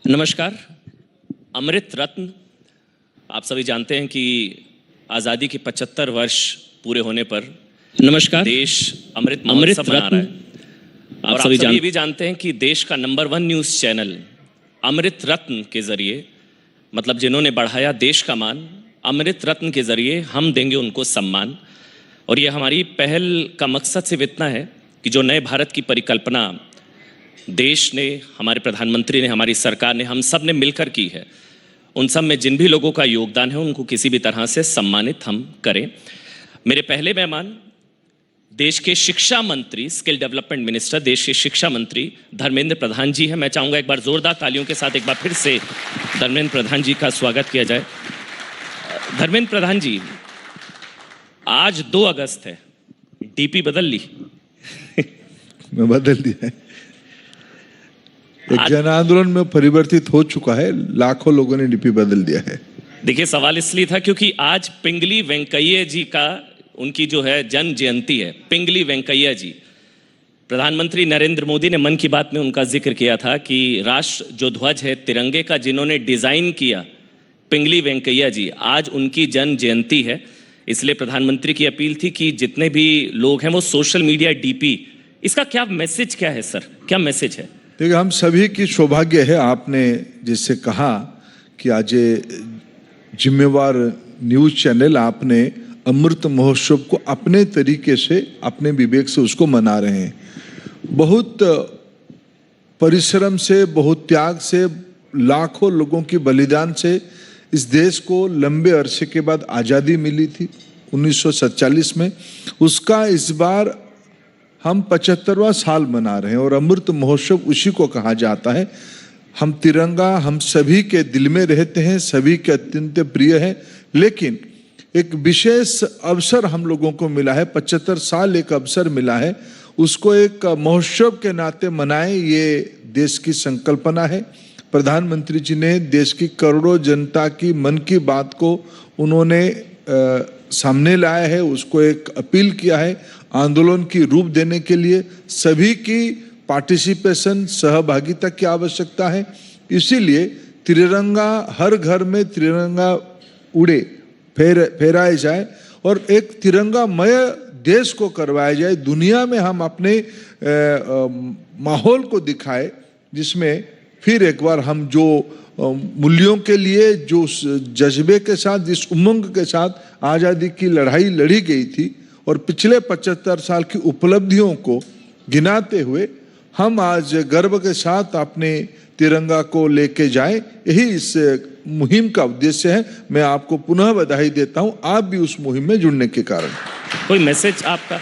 नमस्कार। अमृत रत्न, आप सभी जानते हैं कि आज़ादी के 75 वर्ष पूरे होने पर नमस्कार देश अमृत महोत्सव मना रहा है। और आप सभी ये भी जानते हैं कि देश का नंबर 1 न्यूज़ चैनल अमृत रत्न के ज़रिए, मतलब जिन्होंने बढ़ाया देश का मान, अमृत रत्न के ज़रिए हम देंगे उनको सम्मान। और ये हमारी पहल का मकसद सिर्फ इतना है कि जो नए भारत की परिकल्पना देश ने, हमारे प्रधानमंत्री ने, हमारी सरकार ने, हम सब ने मिलकर की है, उन सब में जिन भी लोगों का योगदान है उनको किसी भी तरह से सम्मानित हम करें। मेरे पहले मेहमान देश के शिक्षा मंत्री, स्किल डेवलपमेंट मिनिस्टर, देश के शिक्षा मंत्री धर्मेंद्र प्रधान जी हैं। मैं चाहूँगा एक बार जोरदार तालियों के साथ एक बार फिर से धर्मेंद्र प्रधान जी का स्वागत किया जाए। धर्मेंद्र प्रधान जी, आज 2 अगस्त है, डीपी बदल ली? मैं बदल दिया है। एक जन आंदोलन में परिवर्तित हो चुका है, लाखों लोगों ने डीपी बदल दिया है। देखिए, सवाल इसलिए था क्योंकि आज पिंगली वेंकैया जी का, उनकी जो है जन्म जयंती है। पिंगली वेंकैया जी, प्रधानमंत्री नरेंद्र मोदी ने मन की बात में उनका जिक्र किया था कि राष्ट्र जो ध्वज है तिरंगे का, जिन्होंने डिजाइन किया, पिंगली वेंकैया जी, आज उनकी जन्म जयंती है। इसलिए प्रधानमंत्री की अपील थी कि जितने भी लोग हैं वो सोशल मीडिया डीपी, इसका क्या मैसेज क्या है सर, क्या मैसेज है? देखिए, हम सभी की सौभाग्य है, आपने जैसे कहा कि आज जिम्मेवार न्यूज़ चैनल आपने अमृत महोत्सव को अपने तरीके से, अपने विवेक से उसको मना रहे हैं। बहुत परिश्रम से, बहुत त्याग से, लाखों लोगों की बलिदान से इस देश को लंबे अरसे के बाद आज़ादी मिली थी 1947 में। उसका इस बार हम 75वां साल मना रहे हैं और अमृत महोत्सव उसी को कहा जाता है। हम तिरंगा हम सभी के दिल में रहते हैं, सभी के अत्यंत प्रिय है, लेकिन एक विशेष अवसर हम लोगों को मिला है, 75 साल एक अवसर मिला है, उसको एक महोत्सव के नाते मनाएं, ये देश की संकल्पना है। प्रधानमंत्री जी ने देश की करोड़ों जनता की मन की बात को उन्होंने सामने लाया है, उसको एक अपील किया है, आंदोलन की रूप देने के लिए सभी की पार्टिसिपेशन, सहभागिता की आवश्यकता है। इसीलिए तिरंगा, हर घर में तिरंगा उड़े, फहराए जाए और एक तिरंगामय देश को करवाया जाए। दुनिया में हम अपने माहौल को दिखाए, जिसमें फिर एक बार हम जो मूल्यों के लिए, जो जज्बे के साथ, जिस उमंग के साथ आज़ादी की लड़ाई लड़ी गई थी और पिछले 75 साल की उपलब्धियों को गिनाते हुए हम आज गर्व के साथ अपने तिरंगा को लेके जाएं, यही इस मुहिम का उद्देश्य है। मैं आपको पुनः बधाई देता हूं, आप भी उस मुहिम में जुड़ने के कारण। कोई मैसेज आपका?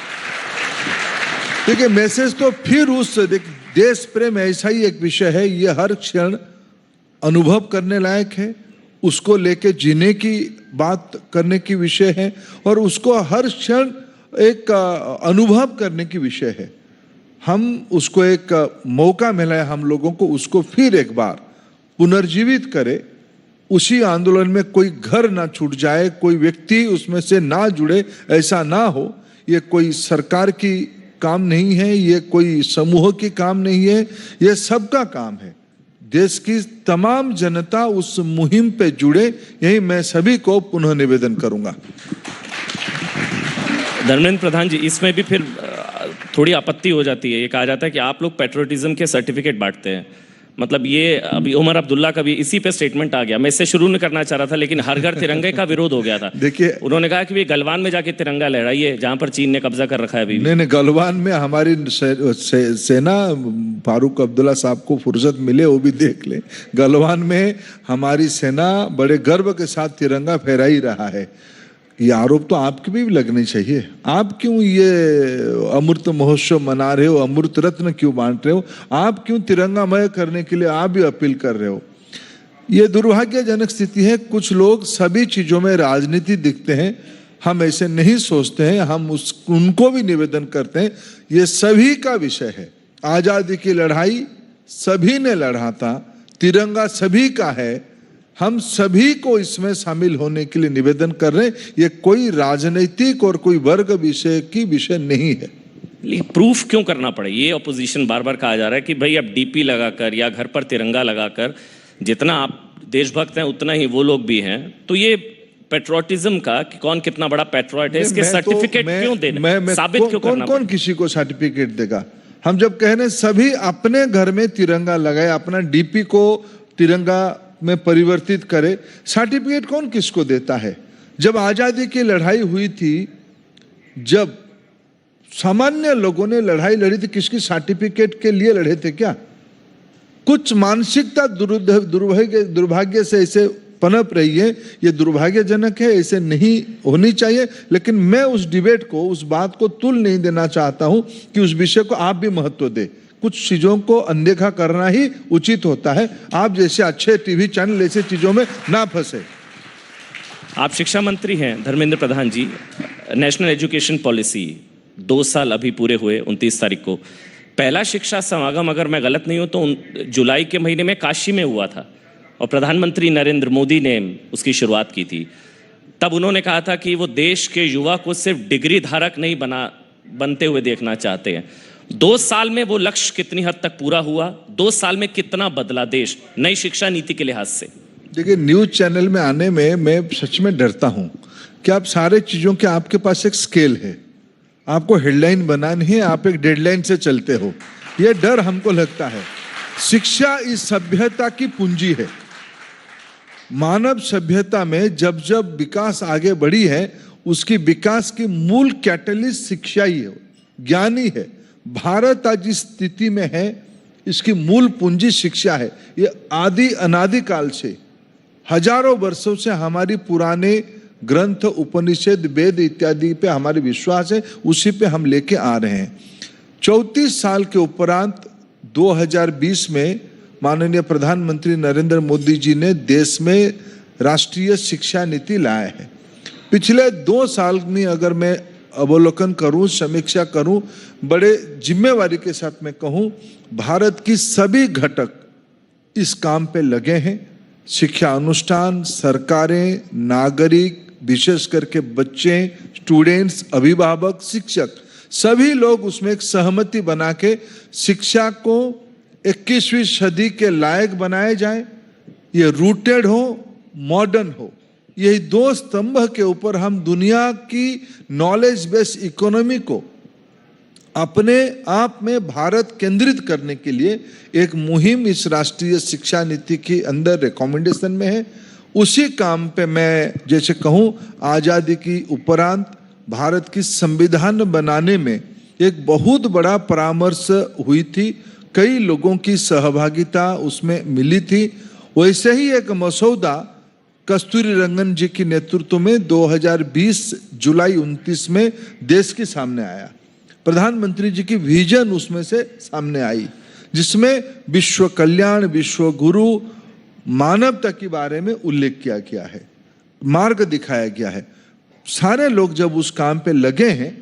देखिए, मैसेज तो फिर उस देश प्रेम ऐसा ही एक विषय है, ये हर क्षण अनुभव करने लायक है, उसको लेके जीने की बात करने की विषय है और उसको हर क्षण एक अनुभव करने की विषय है। हम उसको एक मौका मिला है हम लोगों को, उसको फिर एक बार पुनर्जीवित करें। उसी आंदोलन में कोई घर ना छूट जाए, कोई व्यक्ति उसमें से ना जुड़े, ऐसा ना हो। ये कोई सरकार की काम नहीं है, ये कोई समूह की काम नहीं है, ये सबका काम है। देश की तमाम जनता उस मुहिम पे जुड़े, यही मैं सभी को पुनः निवेदन करूंगा। धर्मेंद्र प्रधान जी, इसमें भी फिर थोड़ी आपत्ति हो जाती है। ये कहा जाता है कि आप लोग पेट्रोटिज्म के सर्टिफिकेट बांटते हैं। मतलब ये अभी उमर अब्दुल्ला का भी इसी पे स्टेटमेंट आ गया। मैं इससे शुरू नहीं करना चाह रहा था, लेकिन हर घर तिरंगे का विरोध हो गया था। देखिए, उन्होंने कहा कि गलवान में जाके तिरंगा लहराइए, जहां पर चीन ने कब्जा कर रखा है अभी। नहीं, गलवान में हमारी सेना, फारूक अब्दुल्ला साहब को फुर्सत मिले वो भी देख ले। गलवान में हमारी सेना बड़े गर्व के साथ तिरंगा फहरा ही रहा है। ये आरोप तो आपके भी लगने चाहिए। आप क्यों ये अमृत महोत्सव मना रहे हो, अमृत रत्न क्यों बांट रहे हो, आप क्यों तिरंगामय करने के लिए आप भी अपील कर रहे हो? ये दुर्भाग्यजनक स्थिति है। कुछ लोग सभी चीजों में राजनीति दिखते हैं, हम ऐसे नहीं सोचते हैं। हम उनको भी निवेदन करते हैं, ये सभी का विषय है। आजादी की लड़ाई सभी ने लड़ा था, तिरंगा सभी का है, हम सभी को इसमें शामिल होने के लिए निवेदन कर रहे हैं। ये कोई राजनीतिक और कोई वर्ग विषय की विषय नहीं है। प्रूफ क्यों करना पड़े? ये ऑपोजिशन बार बार कहा जा रहा है कि भाई अब डीपी लगाकर या घर पर तिरंगा लगाकर जितना आप देशभक्त हैं उतना ही वो लोग भी हैं। तो ये पेट्रोटिज्म का कि कौन कितना बड़ा पेट्रोट है, इसके सर्टिफिकेट क्यों देना, साबित क्यों करना? कौन किसी को सर्टिफिकेट देगा? हम जब कह रहे हैं सभी अपने घर में तिरंगा लगाए, अपना डीपी को तिरंगा में परिवर्तित करे, सर्टिफिकेट कौन किसको देता है? जब आजादी की लड़ाई हुई थी, जब सामान्य लोगों ने लड़ाई लड़ी थी, किसकी सर्टिफिकेट के लिए लड़े थे क्या? कुछ मानसिकता दुर्भाग्य से ऐसे पनप रही है, ये दुर्भाग्यजनक है, ऐसे नहीं होनी चाहिए। लेकिन मैं उस डिबेट को, उस बात को तुल नहीं देना चाहता हूं कि उस विषय को आप भी महत्व दें। कुछ चीजों को अनदेखा करना ही उचित होता है। आप जैसे अच्छे टीवी चैनल ऐसे चीजों में ना फंसे। आप शिक्षा मंत्री हैं धर्मेंद्र प्रधान जी। नेशनल एजुकेशन पॉलिसी 2 साल अभी पूरे हुए 29 तारीख को। पहला शिक्षा समागम, अगर मैं गलत नहीं हूं तो जुलाई के महीने में काशी में हुआ था और प्रधानमंत्री नरेंद्र मोदी ने उसकी शुरुआत की थी। तब उन्होंने कहा था कि वो देश के युवा को सिर्फ डिग्री धारक नहीं बनते हुए देखना चाहते हैं। 2 साल में वो लक्ष्य कितनी हद तक पूरा हुआ? 2 साल में कितना बदला देश नई शिक्षा नीति के लिहाज से? देखिए, न्यूज चैनल में आने में मैं सच में डरता हूं कि आप सारे चीजों के आपके पास एक स्केल है, आपको हेडलाइन बनानी है, आप एक डेडलाइन से चलते हो। यह डर हमको लगता है। शिक्षा इस सभ्यता की पूंजी है। मानव सभ्यता में जब जब विकास आगे बढ़ी है, उसकी विकास की मूल कैटलिस्ट शिक्षा ही है, ज्ञान ही है। भारत आज जिस स्थिति में है, इसकी मूल पूंजी शिक्षा है। ये आदि अनादि काल से, हजारों वर्षों से हमारी पुराने ग्रंथ, उपनिषद, वेद इत्यादि पे हमारे विश्वास है, उसी पे हम लेके आ रहे हैं। 34 साल के उपरांत 2020 में माननीय प्रधानमंत्री नरेंद्र मोदी जी ने देश में राष्ट्रीय शिक्षा नीति लाया है। पिछले 2 साल में अगर मैं अवलोकन करूं, समीक्षा करूं, बड़े जिम्मेवारी के साथ मैं कहूं, भारत की सभी घटक इस काम पे लगे हैं। शिक्षा अनुष्ठान, सरकारें, नागरिक, विशेष करके बच्चे, स्टूडेंट्स, अभिभावक, शिक्षक, सभी लोग उसमें एक सहमति बना के शिक्षा को 21वीं सदी के लायक बनाए जाए। ये रूटेड हो, मॉडर्न हो। यही 2 स्तंभ के ऊपर हम दुनिया की नॉलेज बेस्ड इकोनॉमी को अपने आप में भारत केंद्रित करने के लिए एक मुहिम इस राष्ट्रीय शिक्षा नीति के अंदर रिकमेंडेशन में है। उसी काम पे मैं जैसे कहूँ, आज़ादी की उपरांत भारत की संविधान बनाने में एक बहुत बड़ा परामर्श हुई थी, कई लोगों की सहभागिता उसमें मिली थी। वैसे ही एक मसौदा कस्तूरी रंगन जी के नेतृत्व में 2020 जुलाई 29 में देश के सामने आया। प्रधानमंत्री जी की विजन उसमें से सामने आई, जिसमें विश्व कल्याण, विश्व गुरु, मानवता के बारे में उल्लेख किया गया है, मार्ग दिखाया गया है। सारे लोग जब उस काम पे लगे हैं,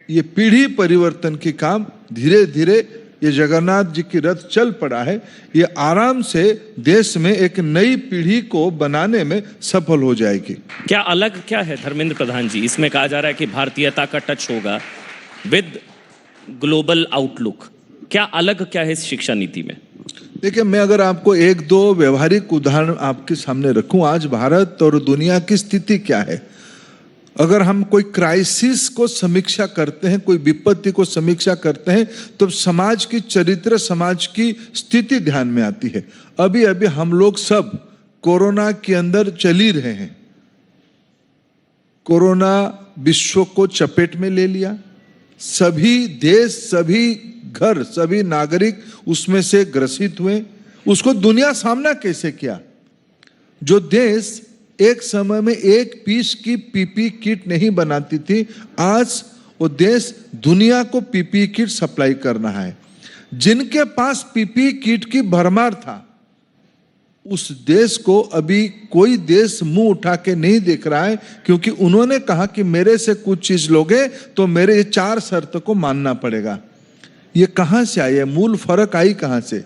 ये पीढ़ी परिवर्तन के काम धीरे धीरे, ये जगन्नाथ जी की रथ चल पड़ा है, ये आराम से देश में एक नई पीढ़ी को बनाने में सफल हो जाएगी। क्या अलग क्या है धर्मेंद्र प्रधान जी? इसमें कहा जा रहा है कि भारतीयता का टच होगा विद ग्लोबल आउटलुक। क्या अलग क्या है इस शिक्षा नीति में? देखिए, मैं अगर आपको 1-2 व्यवहारिक उदाहरण आपके सामने रखूं, आज भारत और दुनिया की स्थिति क्या है। अगर हम कोई क्राइसिस को समीक्षा करते हैं, कोई विपत्ति को समीक्षा करते हैं, तो समाज की चरित्र, समाज की स्थिति ध्यान में आती है। अभी अभी हम लोग सब कोरोना के अंदर चल ही रहे हैं। कोरोना विश्व को चपेट में ले लिया। सभी देश, सभी घर, सभी नागरिक उसमें से ग्रसित हुए। उसको दुनिया सामना कैसे किया? जो देश एक समय में 1 पीस की पीपी किट नहीं बनाती थी, आज वो देश दुनिया को पीपी किट सप्लाई कर रहा है। जिनके पास पीपी किट की भरमार था, उस देश को अभी कोई देश मुंह उठा के नहीं देख रहा है, क्योंकि उन्होंने कहा कि मेरे से कुछ चीज लोगे तो मेरे ये 4 शर्त को मानना पड़ेगा। ये कहां से आई है? मूल फर्क आई कहां से?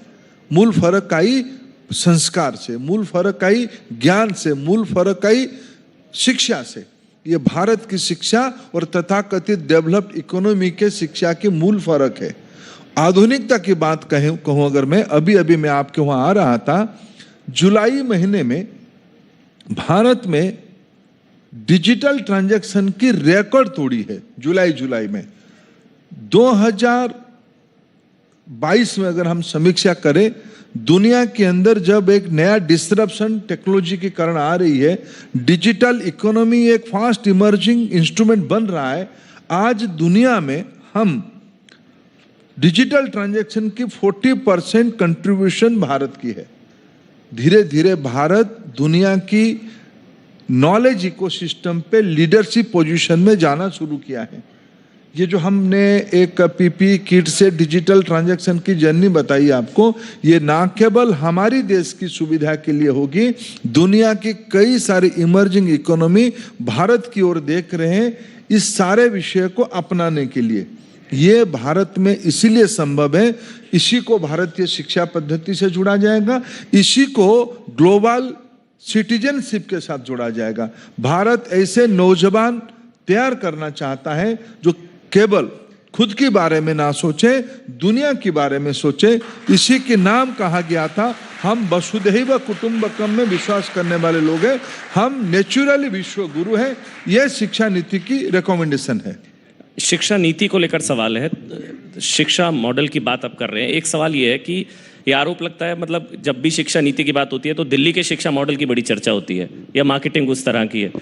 मूल फर्क आई संस्कार से, मूल फर्क आई ज्ञान से, मूल फर्क आई शिक्षा से। ये भारत की शिक्षा और तथाकथित डेवलप्ड इकोनॉमी के शिक्षा की मूल फर्क है। आधुनिकता की बात कहूं अगर मैं, अभी अभी मैं आपके वहां आ रहा था, जुलाई महीने में भारत में डिजिटल ट्रांजैक्शन की रिकॉर्ड तोड़ी है। जुलाई में 2022 में अगर हम समीक्षा करें, दुनिया के अंदर जब एक नया डिसरप्शन टेक्नोलॉजी के कारण आ रही है, डिजिटल इकोनॉमी एक फास्ट इमर्जिंग इंस्ट्रूमेंट बन रहा है। आज दुनिया में हम डिजिटल ट्रांजैक्शन की 40% कंट्रीब्यूशन भारत की है। धीरे धीरे भारत दुनिया की नॉलेज इकोसिस्टम पे लीडरशिप पोजीशन में जाना शुरू किया है। ये जो हमने एक पीपी किट से डिजिटल ट्रांजैक्शन की जर्नी बताई आपको, ये ना केवल हमारी देश की सुविधा के लिए होगी, दुनिया की कई सारी इमर्जिंग इकोनॉमी भारत की ओर देख रहे हैं इस सारे विषय को अपनाने के लिए। ये भारत में इसीलिए संभव है, इसी को भारतीय शिक्षा पद्धति से जुड़ा जाएगा, इसी को ग्लोबल सिटीजनशिप के साथ जोड़ा जाएगा। भारत ऐसे नौजवान तैयार करना चाहता है जो केवल खुद के बारे में ना सोचे, दुनिया के बारे में सोचे। इसी के नाम कहा गया था, हम वसुधैव कुटुंबकम में विश्वास करने वाले लोग हैं, हम नेचुरली विश्व गुरु हैं। यह शिक्षा नीति की रिकमेंडेशन है। शिक्षा नीति को लेकर सवाल है, शिक्षा मॉडल की बात आप कर रहे हैं। एक सवाल ये है कि ये आरोप लगता है, मतलब जब भी शिक्षा नीति की बात होती है तो दिल्ली के शिक्षा मॉडल की बड़ी चर्चा होती है या मार्केटिंग उस तरह की है।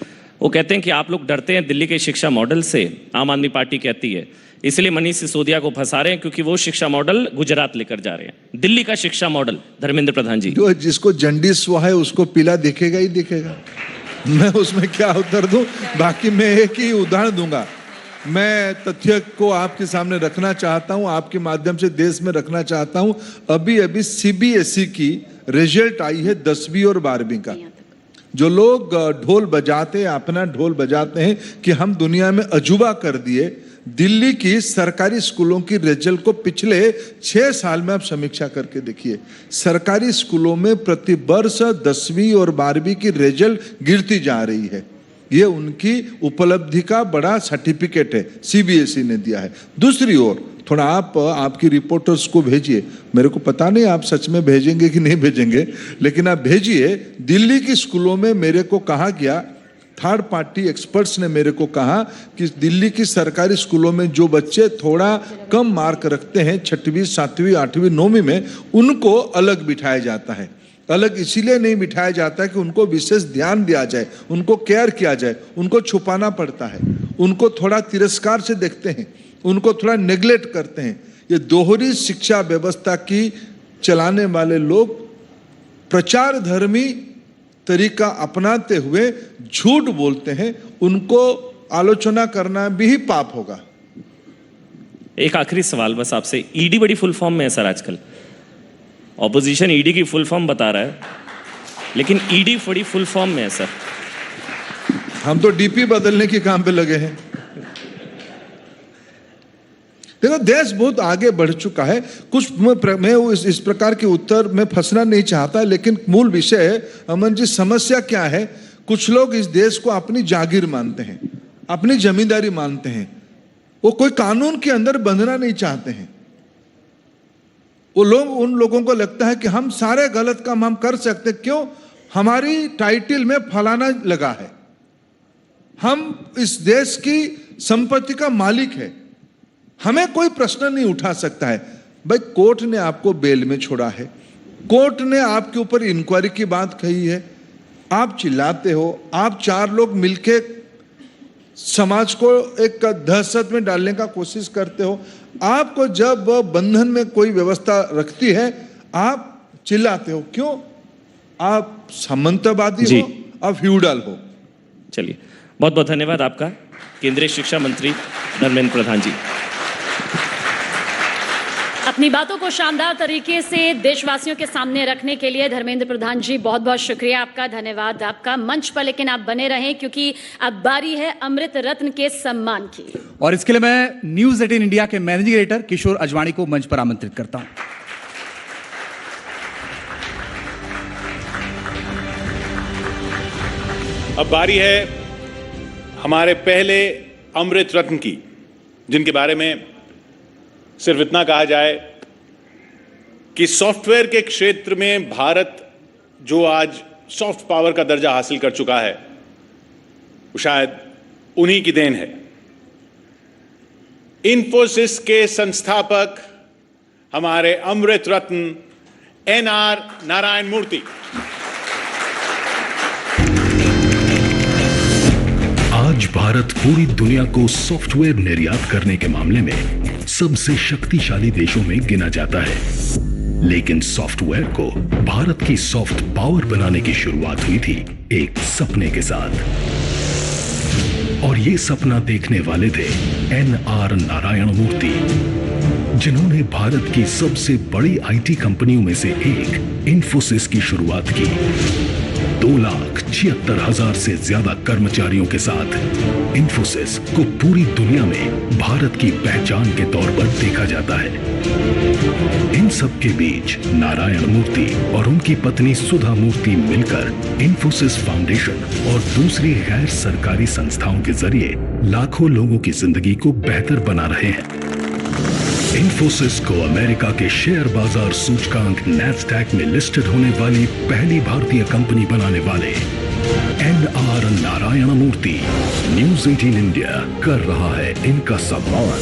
वो कहते हैं कि आप लोग डरते हैं दिल्ली के शिक्षा मॉडल से, आम आदमी पार्टी कहती है, इसलिए मनीष सिसोदिया को फंसा रहे हैं क्योंकि वो शिक्षा मॉडल गुजरात लेकर जा रहे हैं। दिल्ली का शिक्षा मॉडल, धर्मेंद्र प्रधान जी। जो जिसको जंडिस हुआ है उसको पीला दिखेगा ही दिखेगा, मैं उसमें क्या उत्तर दूं। बाकी मैं एक ही उदाहरण दूंगा, मैं तथ्य को आपके सामने रखना चाहता हूं, आपके माध्यम से देश में रखना चाहता हूं। अभी सीबीएसई की रिजल्ट आई है 10वीं और 12वीं का। जो लोग ढोल बजाते हैं, अपना ढोल बजाते हैं कि हम दुनिया में अजूबा कर दिए, दिल्ली की सरकारी स्कूलों की रिजल्ट को पिछले 6 साल में आप समीक्षा करके देखिए। सरकारी स्कूलों में प्रति वर्ष 10वीं और 12वीं की रिजल्ट गिरती जा रही है। ये उनकी उपलब्धि का बड़ा सर्टिफिकेट है, सीबीएसई ने दिया है। दूसरी ओर थोड़ा आप आपकी रिपोर्टर्स को भेजिए, मेरे को पता नहीं आप सच में भेजेंगे कि नहीं भेजेंगे, लेकिन आप भेजिए। दिल्ली की स्कूलों में मेरे को कहा गया, थर्ड पार्टी एक्सपर्ट्स ने मेरे को कहा कि दिल्ली की सरकारी स्कूलों में जो बच्चे थोड़ा कम मार्क रखते हैं 6वीं 7वीं 8वीं 9वीं में, उनको अलग बिठाया जाता है। अलग इसीलिए नहीं बिठाया जाता है कि उनको विशेष ध्यान दिया जाए, उनको केयर किया जाए, उनको छुपाना पड़ता है, उनको थोड़ा तिरस्कार से देखते हैं, उनको थोड़ा नेग्लेक्ट करते हैं। ये दोहरी शिक्षा व्यवस्था की चलाने वाले लोग प्रचार धर्मी तरीका अपनाते हुए झूठ बोलते हैं, उनको आलोचना करना भी पाप होगा। एक आखिरी सवाल बस आपसे, ईडी बड़ी फुल फॉर्म में है सर आजकल, ऑपोजिशन ईडी की फुल फॉर्म बता रहा है, लेकिन ईडी बड़ी फुल फॉर्म में है सर। हम तो डीपी बदलने के काम पे लगे हैं। देखो, देश बहुत आगे बढ़ चुका है। कुछ मैं इस प्रकार के उत्तर में फंसना नहीं चाहता, लेकिन मूल विषय है अमन जी, समस्या क्या है। कुछ लोग इस देश को अपनी जागीर मानते हैं, अपनी जमींदारी मानते हैं, वो कोई कानून के अंदर बंधना नहीं चाहते हैं। वो लोग, उन लोगों को लगता है कि हम सारे गलत काम हम कर सकते, क्यों? हमारी टाइटल में फलाना लगा है, हम इस देश की संपत्ति का मालिक है, हमें कोई प्रश्न नहीं उठा सकता है। भाई, कोर्ट ने आपको बेल में छोड़ा है, कोर्ट ने आपके ऊपर इंक्वायरी की बात कही है, आप चिल्लाते हो, आप 4 लोग मिलके समाज को एक दहशत में डालने का कोशिश करते हो। आपको जब बंधन में कोई व्यवस्था रखती है, आप चिल्लाते हो, क्यों? आप सामंतवादी हो, आप फ्यूडल हो। चलिए, बहुत बहुत धन्यवाद आपका, केंद्रीय शिक्षा मंत्री धर्मेंद्र प्रधान जी। अपनी बातों को शानदार तरीके से देशवासियों के सामने रखने के लिए धर्मेंद्र प्रधान जी बहुत बहुत शुक्रिया आपका, धन्यवाद आपका। मंच पर लेकिन आप बने रहें क्योंकि अब बारी है अमृत रत्न के सम्मान की, और इसके लिए मैं न्यूज 18 इंडिया के मैनेजिंग एडिटर किशोर अजवाणी को मंच पर आमंत्रित करता हूं। अब बारी है हमारे पहले अमृत रत्न की, जिनके बारे में सिर्फ इतना कहा जाए कि सॉफ्टवेयर के क्षेत्र में भारत जो आज सॉफ्ट पावर का दर्जा हासिल कर चुका है वो शायद उन्हीं की देन है। इन्फोसिस के संस्थापक हमारे अमृत रत्न एनआर नारायण मूर्ति। आज भारत पूरी दुनिया को सॉफ्टवेयर निर्यात करने के मामले में सबसे शक्तिशाली देशों में गिना जाता है, लेकिन सॉफ्टवेयर को भारत की सॉफ्ट पावर बनाने की शुरुआत हुई थी एक सपने के साथ, और ये सपना देखने वाले थे एनआर नारायण मूर्ति, जिन्होंने भारत की सबसे बड़ी आईटी कंपनियों में से एक इन्फोसिस की शुरुआत की। 2,76,000 से ज्यादा कर्मचारियों के साथ इन्फोसिस को पूरी दुनिया में भारत की पहचान के तौर पर देखा जाता है। इन सब के बीच नारायण मूर्ति और उनकी पत्नी सुधा मूर्ति मिलकर इन्फोसिस फाउंडेशन और दूसरी गैर सरकारी संस्थाओं के जरिए लाखों लोगों की जिंदगी को बेहतर बना रहे हैं। इन्फोसिस को अमेरिका के शेयर बाजार सूचकांक नैस्डैक में लिस्टेड होने वाली पहली भारतीय कंपनी बनाने वाले एनआर नारायण मूर्ति न्यूज़ 18 इंडिया कर रहा है इनका सम्मान,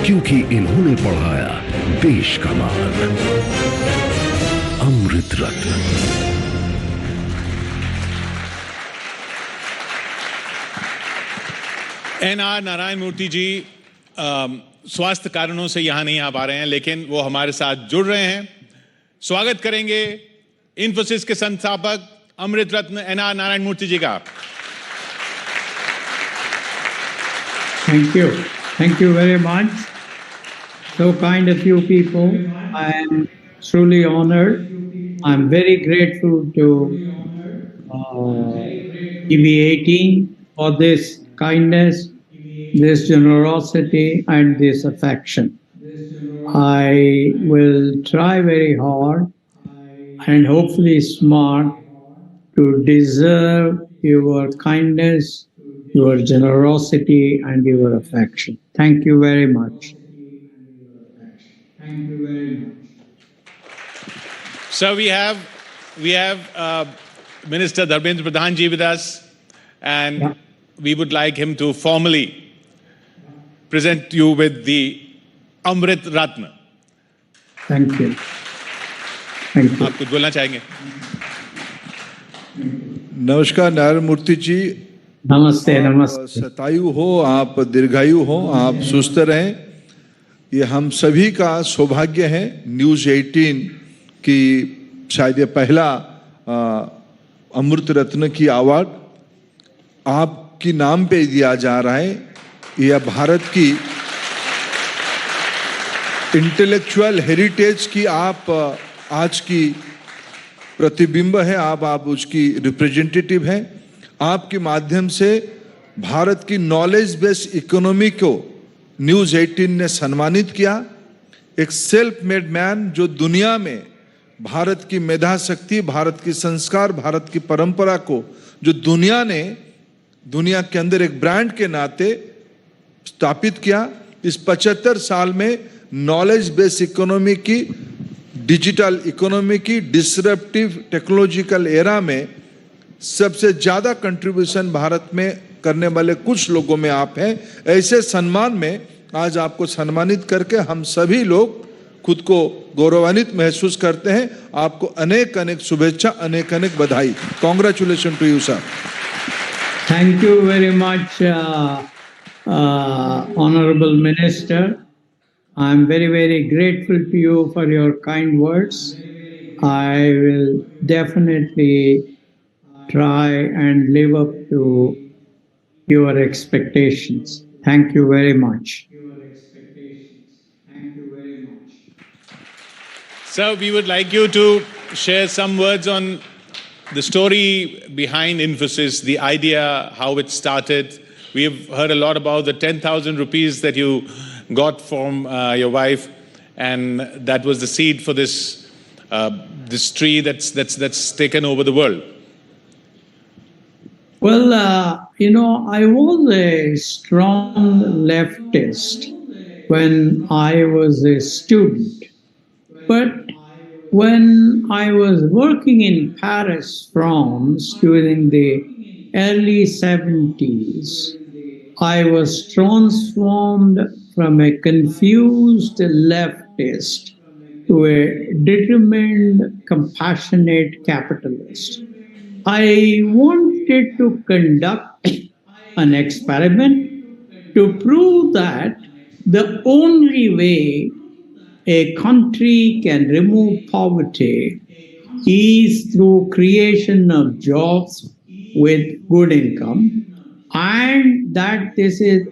क्योंकि इन्होंने बढ़ाया देश का मान। अमृत रत्न। एनआर नारायण मूर्ति जी स्वास्थ्य कारणों से यहां नहीं आ पा रहे हैं, लेकिन वो हमारे साथ जुड़ रहे हैं। स्वागत करेंगे इन्फोसिस के संस्थापक अमृत रत्न एनआर नारायण मूर्ति जी का। Thank you very much. So kind of you people. I am truly honored. I'm very grateful to TV18 for this kindness, this generosity, and this affection. I will try very hard and hopefully smart to deserve your kindness, your generosity, and your affection. Thank you very much. Thank you very much. So we have Minister Dharmendra Pradhan ji with us, and we would like him to formally present you with the Amrit Ratna. Thank you. Thank you. आप कुछ बोलना चाहेंगे? नमस्कार नारायण मूर्ति जी। नमस्ते नमस्ते। शतायु हो आप, दीर्घायु हो आप, सुस्त रहें। ये हम सभी का सौभाग्य है। न्यूज़ 18 की शायद ये पहला अमृत रत्न की अवार्ड आपकी नाम पे दिया जा रहा है। यह भारत की इंटेलेक्चुअल हेरिटेज की आप आज की प्रतिबिंब है, आप उसकी रिप्रेजेंटेटिव हैं। आपके माध्यम से भारत की नॉलेज बेस्ड इकोनॉमी को न्यूज़ 18 ने सम्मानित किया। एक सेल्फ मेड मैन जो दुनिया में भारत की मेधा शक्ति, भारत की संस्कार, भारत की परंपरा को जो दुनिया के अंदर एक ब्रांड के नाते स्थापित किया। इस 75 साल में नॉलेज बेस्ड इकोनॉमी की, डिजिटल इकोनॉमी की, डिसरप्टिव टेक्नोलॉजिकल एरा में सबसे ज्यादा कंट्रीब्यूशन भारत में करने वाले कुछ लोगों में आप हैं। ऐसे सम्मान में आज आपको सम्मानित करके हम सभी लोग खुद को गौरवान्वित महसूस करते हैं। आपको अनेक अनेक शुभेच्छा, अनेक अनेक बधाई। Congratulation to you sir. Thank you very much, Honorable Minister. I'm very, very grateful to you for your kind words. I will definitely try and live up to your expectations. Thank you very much. So we would like you to share some words on the story behind Infosys, the idea, how it started. We've heard a lot about the 10,000 rupees that you got from your wife, and that was the seed for this tree that's taken over the world. Well, I was a strong leftist when I was a student, but When I was working in Paris, France during the early 70s, I was transformed from a confused leftist to a determined, compassionate capitalist. I wanted to conduct an experiment to prove that the only way a country can remove poverty is through creation of jobs with good income, and that this is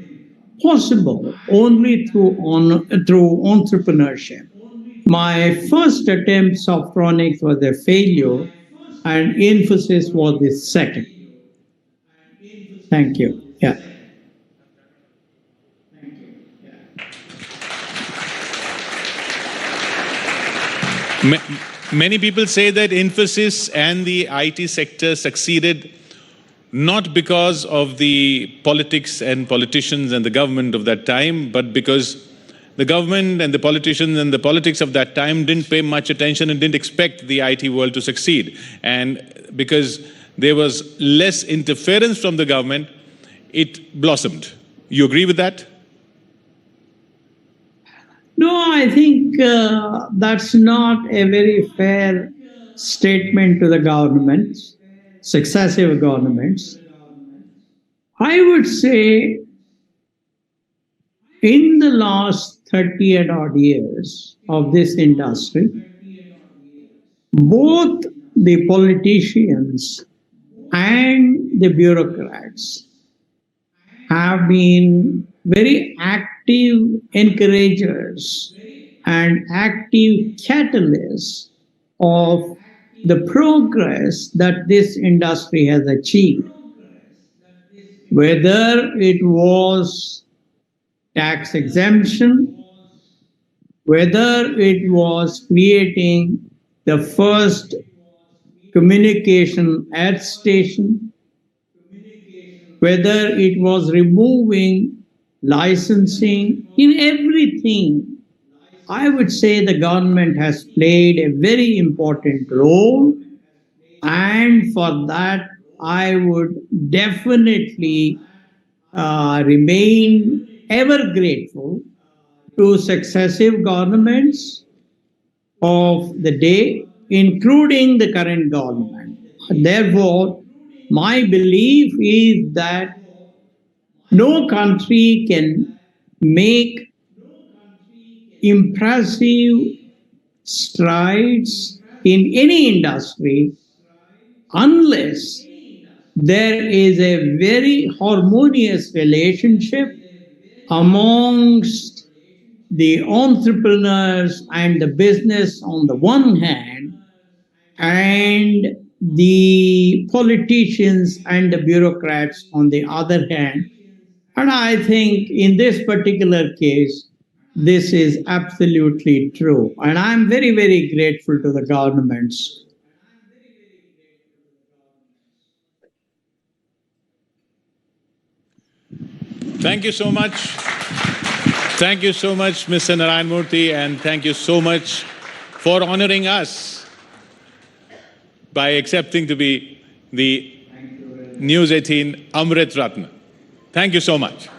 possible only through entrepreneurship. My first attempt, Softronics, was a failure, and Infosys was the second. Thank you. Yeah. Many people say that Infosys and the IT sector succeeded not because of the politics and politicians and the government of that time, but because the government and the politicians and the politics of that time didn't pay much attention and didn't expect the IT world to succeed. And because there was less interference from the government, it blossomed. You agree with that? No, I think that's not a very fair statement to the governments, successive governments. I would say in the last 30 and odd years of this industry, both the politicians and the bureaucrats have been very active encouragers and active catalysts of the progress that this industry has achieved. Whether it was tax exemption, whether it was creating the first communication earth station, whether it was removing licensing, in everything, I would say the government has played a very important role. And for that, I would definitely remain ever grateful to successive governments of the day, including the current government. Therefore, my belief is that no country can make impressive strides in any industry unless there is a very harmonious relationship amongst the entrepreneurs and the business on the one hand, and the politicians and the bureaucrats on the other hand. And I think in this particular case, this is absolutely true. And I'm very, very grateful to the governments. Thank you so much. Thank you so much, Mr. Narayan Murthy, and thank you so much for honoring us by accepting to be the News 18 Amrit Ratna. Thank you so much.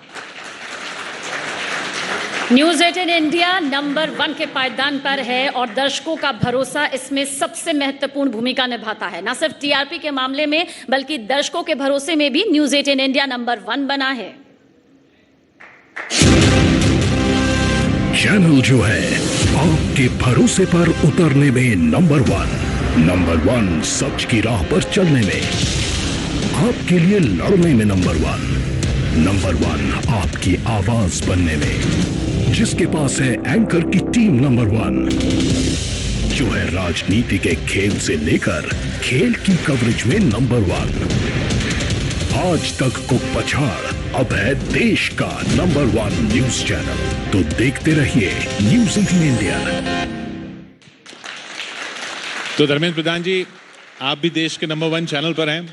News 18 India number 1 के पायदान पर है और दर्शकों का भरोसा इसमें सबसे महत्वपूर्ण भूमिका निभाता है। न सिर्फ टीआरपी के मामले में बल्कि दर्शकों के भरोसे में भी न्यूज 18 इंडिया नंबर 1 बना है। चैनल जो है आपके भरोसे पर उतरने में नंबर 1, सच की राह पर चलने में, आपके लिए लड़ने में नंबर 1, आपकी आवाज बनने में, जिसके पास है एंकर की टीम नंबर 1, जो है राजनीति के खेल से लेकर खेल की कवरेज में नंबर 1, आज तक को पछाड़ अब है देश का नंबर 1 न्यूज चैनल। तो देखते रहिए न्यूज 18 इंडिया। तो धर्मेंद्र प्रधान जी, आप भी देश के नंबर 1 चैनल पर हैं,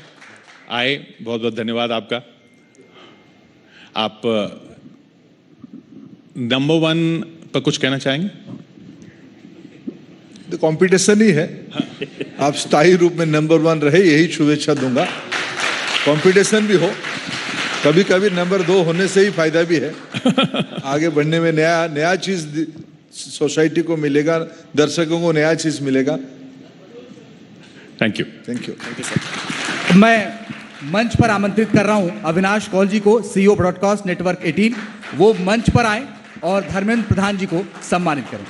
आए, बहुत बहुत धन्यवाद आपका। आप नंबर 1 पर कुछ कहना चाहेंगे? तो कंपटीशन ही है। आप स्थायी रूप में नंबर 1 रहे, यही शुभेच्छा दूंगा। कंपटीशन भी हो, कभी कभी नंबर 2 होने से ही फायदा भी है। आगे बढ़ने में नया चीज सोसाइटी को मिलेगा, दर्शकों को नया चीज मिलेगा। Thank you. Thank you. मैं मंच पर आमंत्रित कर रहा हूं अविनाश कौल जी को, सीईओ ब्रॉडकास्ट नेटवर्क 18, वो मंच पर आए और धर्मेंद्र प्रधान जी को सम्मानित करें।